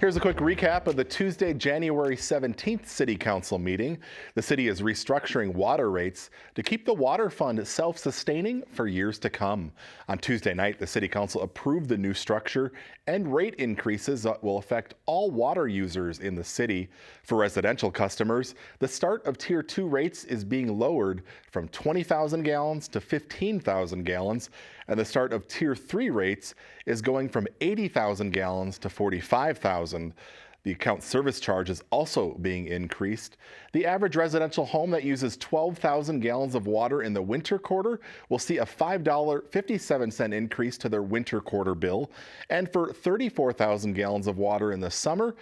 Here's a quick recap of the Tuesday, January 17th City Council meeting. The city is restructuring water rates to keep the water fund self-sustaining for years to come. On Tuesday night, the City Council approved the new structure and rate increases that will affect all water users in the city. For residential customers, the start of Tier 2 rates is being lowered from 20,000 gallons to 15,000 gallons, and the start of Tier 3 rates is going from 80,000 gallons to 45,000. The account service charge is also being increased. The average residential home that uses 12,000 gallons of water in the winter quarter will see a $5.57 increase to their winter quarter bill. And for 34,000 gallons of water in the summer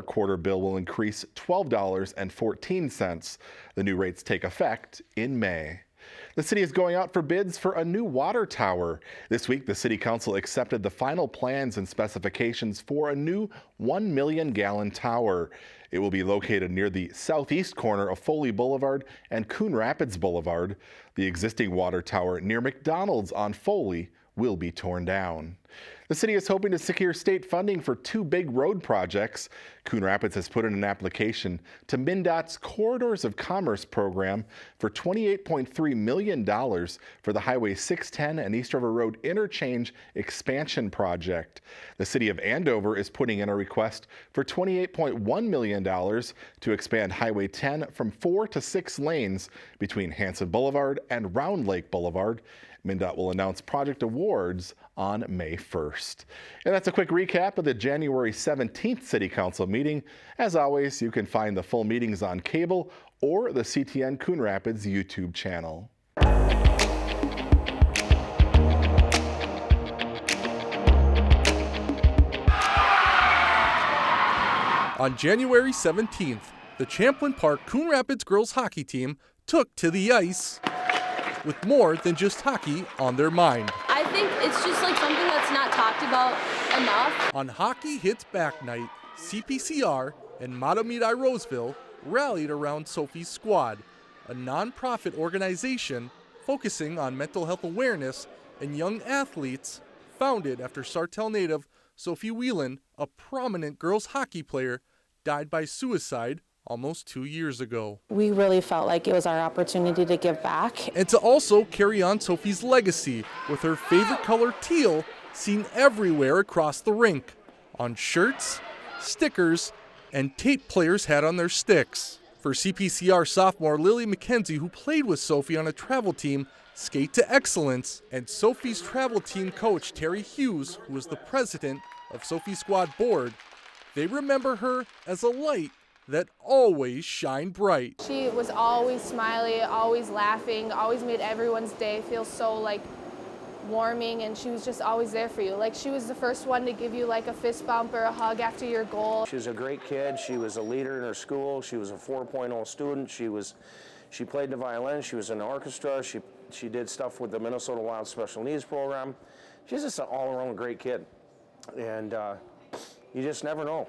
quarter bill will increase $12.14. The new rates take effect in May. The city is going out for bids for a new water tower. This week, the City Council accepted the final plans and specifications for a new 1 million gallon tower. It will be located near the southeast corner of Foley Boulevard and Coon Rapids Boulevard. The existing water tower near McDonald's on Foley will be torn down. The city is hoping to secure state funding for two big road projects. Coon Rapids has put in an application to MnDOT's Corridors of Commerce program for $28.3 million for the Highway 610 and East River Road Interchange Expansion Project. The city of Andover is putting in a request for $28.1 million to expand Highway 10 from 4 to 6 lanes between Hanson Boulevard and Round Lake Boulevard. MnDOT will announce project awards on May 1st. And that's a quick recap of the January 17th City Council meeting. As always, you can find the full meetings on cable or the CTN Coon Rapids YouTube channel. On January 17th, the Champlin Park Coon Rapids girls hockey team took to the ice with more than just hockey on their mind. I think it's just like something that's not talked about enough. On Hockey Hits Back Night, CPCR and Matamidi Roseville rallied around Sophie's Squad, a non-profit organization focusing on mental health awareness and young athletes, founded after Sartell native Sophie Whelan, a prominent girls hockey player, died by suicide almost 2 years ago. We really felt like it was our opportunity to give back. And to also carry on Sophie's legacy with her favorite color teal seen everywhere across the rink, on shirts, stickers, and tape players had on their sticks. For CPCR sophomore Lily McKenzie, who played with Sophie on a travel team, Skate to Excellence, and Sophie's travel team coach Terry Hughes, who was the president of Sophie Squad Board, they remember her as a light that always shined bright. She was always smiley, always laughing, always made everyone's day feel so like warming, and she was just always there for you. Like she was the first one to give you like a fist bump or a hug after your goal. She was a great kid. She was a leader in her school. She was a 4.0 student. She played the violin. She was in the orchestra. She did stuff with the Minnesota Wild Special Needs program. She's just an all-around great kid. And you just never know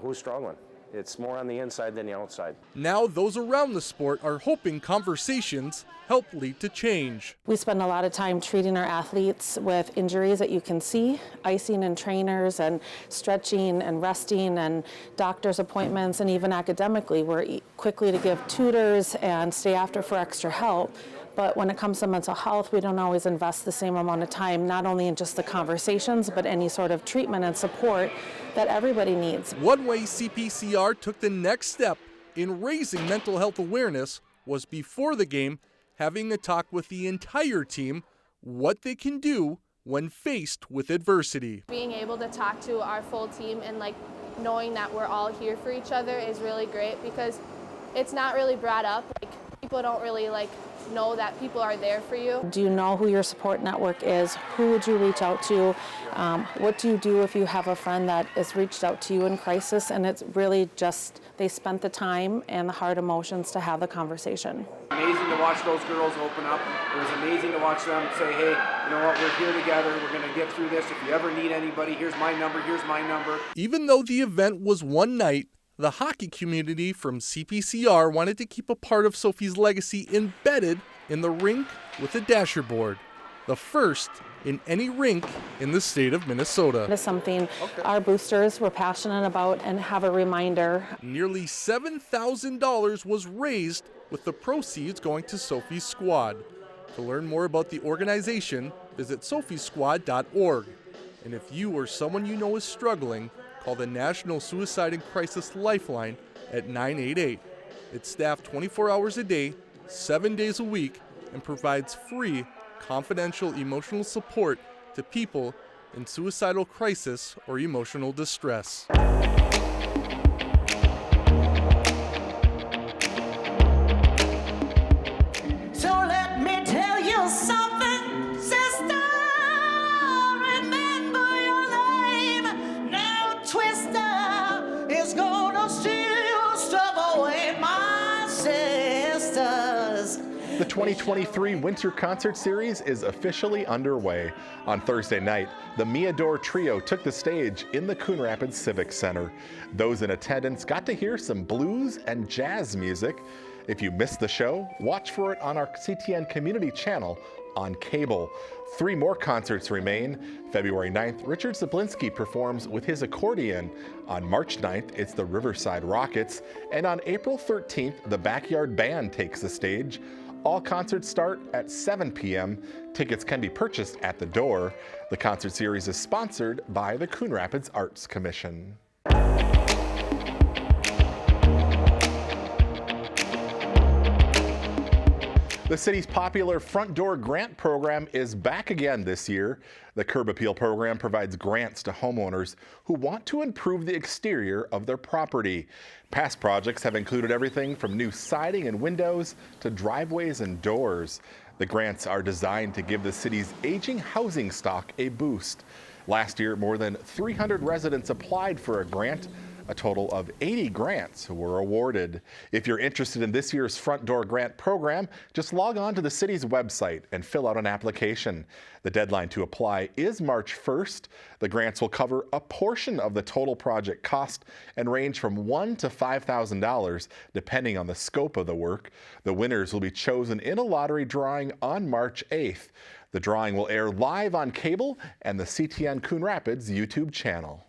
who's struggling. It's more on the inside than the outside. Now those around the sport are hoping conversations help lead to change. We spend a lot of time treating our athletes with injuries that you can see, icing and trainers and stretching and resting and doctor's appointments, and even academically we're quickly to give tutors and stay after for extra help. But when it comes to mental health, we don't always invest the same amount of time, not only in just the conversations, but any sort of treatment and support that everybody needs. One way CPCR took the next step in raising mental health awareness was before the game, having a talk with the entire team what they can do when faced with adversity. Being able to talk to our full team and like knowing that we're all here for each other is really great, because it's not really brought up. Like people don't really like know that people are there for you. Do you know who your support network is? Who would you reach out to? What do you do if you have a friend that has reached out to you in crisis? And it's really just, they spent the time and the hard emotions to have the conversation. Amazing to watch those girls open up. It was amazing to watch them say, hey, you know what, we're here together. We're going to get through this. If you ever need anybody, here's my number, here's my number. Even though the event was one night, the hockey community from CPCR wanted to keep a part of Sophie's legacy embedded in the rink with a dasher board. the first in any rink in the state of Minnesota. It is something our boosters were passionate about and have a reminder. Nearly $7,000 was raised, with the proceeds going to Sophie's Squad. To learn more about the organization, visit sophiesquad.org. And if you or someone you know is struggling, call the National Suicide and Crisis Lifeline at 988. It's staffed 24 hours a day, 7 days a week, and provides free, confidential emotional support to people in suicidal crisis or emotional distress. So let me tell you something, sister. Remember your name. Now Twister is gonna steal stuff away, my sisters. The 2023 Winter Concert Series is officially underway. On Thursday night, the Miador Trio took the stage in the Coon Rapids Civic Center. Those in attendance got to hear some blues and jazz music. If you missed the show, watch for it on our CTN community channel on cable. 3 more concerts remain. February 9th, Richard Zablinski performs with his accordion. On March 9th, it's the Riverside Rockets. And on April 13th, the Backyard Band takes the stage. All concerts start at 7 p.m. Tickets can be purchased at the door. The concert series is sponsored by the Coon Rapids Arts Commission. The city's popular Front Door Grant Program is back again this year. The Curb Appeal program provides grants to homeowners who want to improve the exterior of their property. Past projects have included everything from new siding and windows to driveways and doors. The grants are designed to give the city's aging housing stock a boost. Last year, more than 300 residents applied for a grant. A total of 80 grants were awarded. If you're interested in this year's Front Door Grant Program, just log on to the city's website and fill out an application. The deadline to apply is March 1st. The grants will cover a portion of the total project cost and range from $1,000 to $5,000, depending on the scope of the work. The winners will be chosen in a lottery drawing on March 8th. The drawing will air live on cable and the CTN Coon Rapids YouTube channel.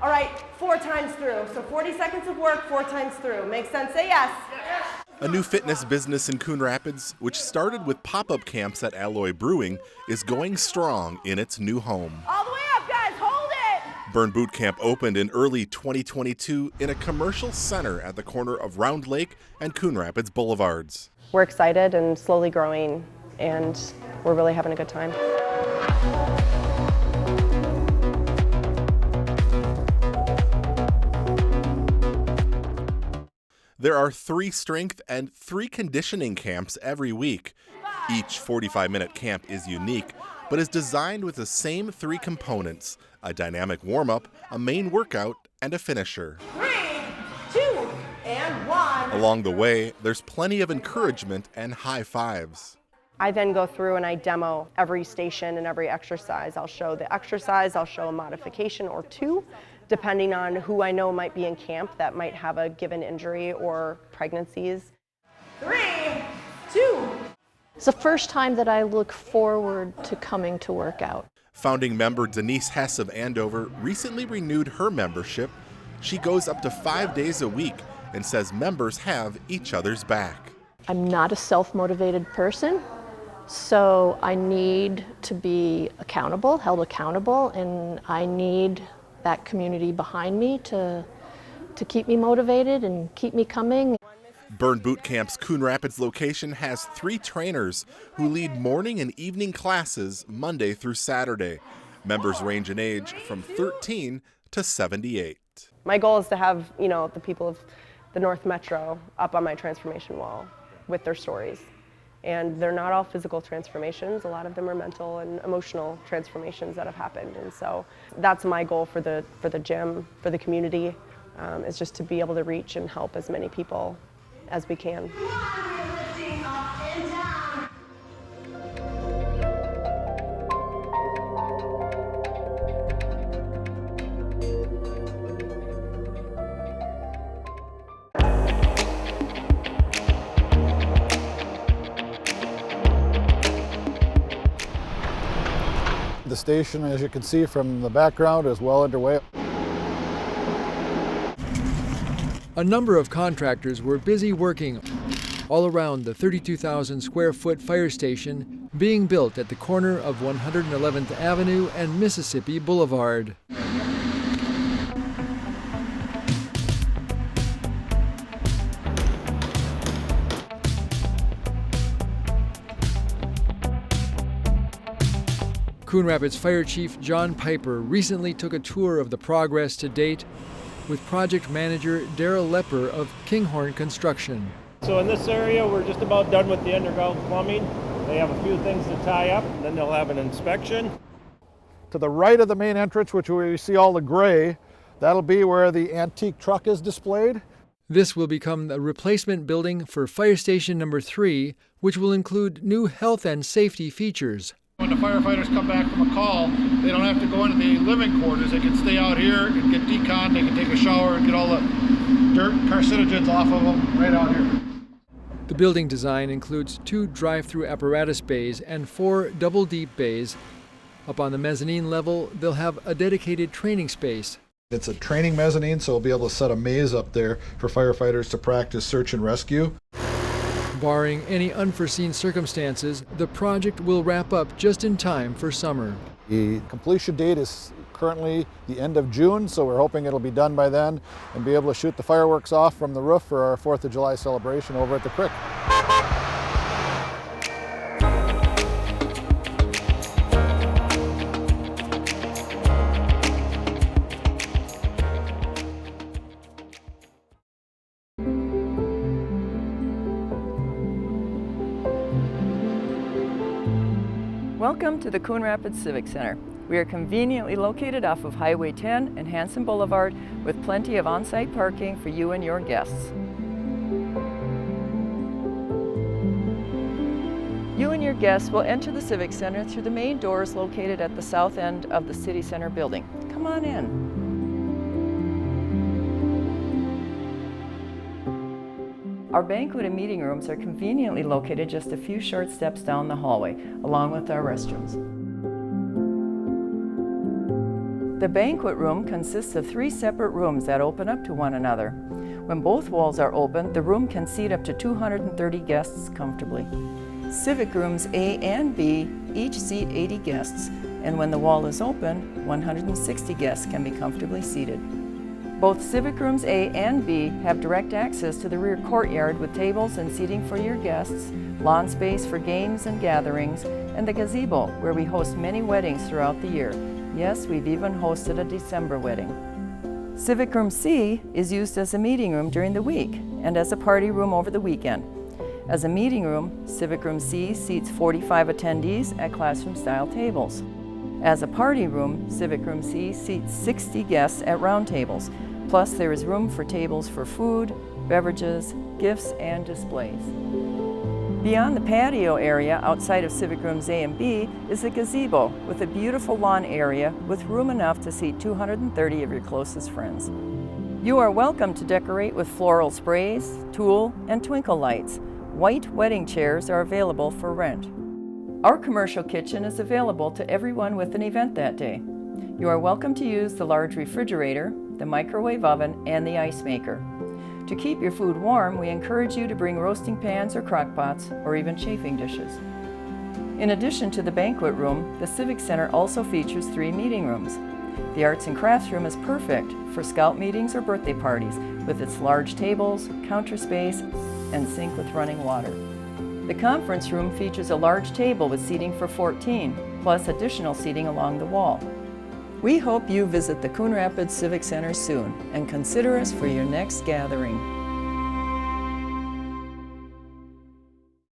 All right, 4 times through. So 40 seconds of work, 4 times through. Makes sense? Say yes. A new fitness business in Coon Rapids, which started with pop-up camps at Alloy Brewing, is going strong in its new home. All the way up, guys. Hold it. Burn Boot Camp opened in early 2022 in a commercial center at the corner of Round Lake and Coon Rapids Boulevards. We're excited and slowly growing, and we're really having a good time. There are 3 strength and 3 conditioning camps every week. Each 45-minute camp is unique, but is designed with the same 3 components: a dynamic warm-up, a main workout, and a finisher. 3, 2, and 1. Along the way, there's plenty of encouragement and high fives. I then go through and I demo every station and every exercise. I'll show the exercise, I'll show a modification or 2, depending on who I know might be in camp that might have a given injury or pregnancies. 3, 2. It's the first time that I look forward to coming to work out. Founding member Denise Hess of Andover recently renewed her membership. She goes up to 5 days a week and says members have each other's back. I'm not a self-motivated person, so I need to be accountable, held accountable, and I need that community behind me to keep me motivated and keep me coming. Burn Boot Camp's Coon Rapids location has 3 trainers who lead morning and evening classes Monday through Saturday. Members range in age from 13 to 78. My goal is to have, the people of the North Metro up on my transformation wall with their stories. And they're not all physical transformations. A lot of them are mental and emotional transformations that have happened. And so that's my goal for the gym, for the community, is just to be able to reach and help as many people as we can. the station, as you can see from the background, is well underway. A number of contractors were busy working all around the 32,000 square foot fire station being built at the corner of 111th Avenue and Mississippi Boulevard. Coon Rapids Fire Chief John Piper recently took a tour of the progress to date with project manager Daryl Lepper of Kinghorn Construction. So in this area, we're just about done with the underground plumbing. They have a few things to tie up, and then they'll have an inspection. To the right of the main entrance, which we see all the gray, that'll be where the antique truck is displayed. This will become the replacement building for Fire Station number 3, which will include new health and safety features. When the firefighters come back from a call, they don't have to go into the living quarters. They can stay out here and get decon. They can take a shower and get all the dirt and carcinogens off of them right out here. The building design includes 2 drive-through apparatus bays and 4 double-deep bays. Up on the mezzanine level, they'll have a dedicated training space. It's a training mezzanine, so we'll be able to set a maze up there for firefighters to practice search and rescue. Barring any unforeseen circumstances, the project will wrap up just in time for summer. The completion date is currently the end of June, so we're hoping it'll be done by then and be able to shoot the fireworks off from the roof for our 4th of July celebration over at the creek. Welcome to the Coon Rapids Civic Center. We are conveniently located off of Highway 10 and Hanson Boulevard with plenty of on-site parking for you and your guests. You and your guests will enter the Civic Center through the main doors located at the south end of the City Center building. Come on in. Our banquet and meeting rooms are conveniently located just a few short steps down the hallway, along with our restrooms. The banquet room consists of 3 separate rooms that open up to one another. When both walls are open, the room can seat up to 230 guests comfortably. Civic rooms A and B each seat 80 guests, and when the wall is open, 160 guests can be comfortably seated. Both Civic Rooms A and B have direct access to the rear courtyard with tables and seating for your guests, lawn space for games and gatherings, and the gazebo where we host many weddings throughout the year. Yes, we've even hosted a December wedding. Civic Room C is used as a meeting room during the week and as a party room over the weekend. As a meeting room, Civic Room C seats 45 attendees at classroom-style tables. As a party room, Civic Room C seats 60 guests at round tables. Plus, there is room for tables for food, beverages, gifts, and displays. Beyond the patio area outside of Civic Rooms A and B is a gazebo with a beautiful lawn area with room enough to seat 230 of your closest friends. You are welcome to decorate with floral sprays, tulle, and twinkle lights. White wedding chairs are available for rent. Our commercial kitchen is available to everyone with an event that day. You are welcome to use the large refrigerator, the microwave oven, and the ice maker. To keep your food warm, we encourage you to bring roasting pans or crock pots, or even chafing dishes. In addition to the banquet room, the Civic Center also features 3 meeting rooms. The Arts and Crafts room is perfect for scout meetings or birthday parties, with its large tables, counter space, and sink with running water. The conference room features a large table with seating for 14, plus additional seating along the wall. We hope you visit the Coon Rapids Civic Center soon and consider us for your next gathering.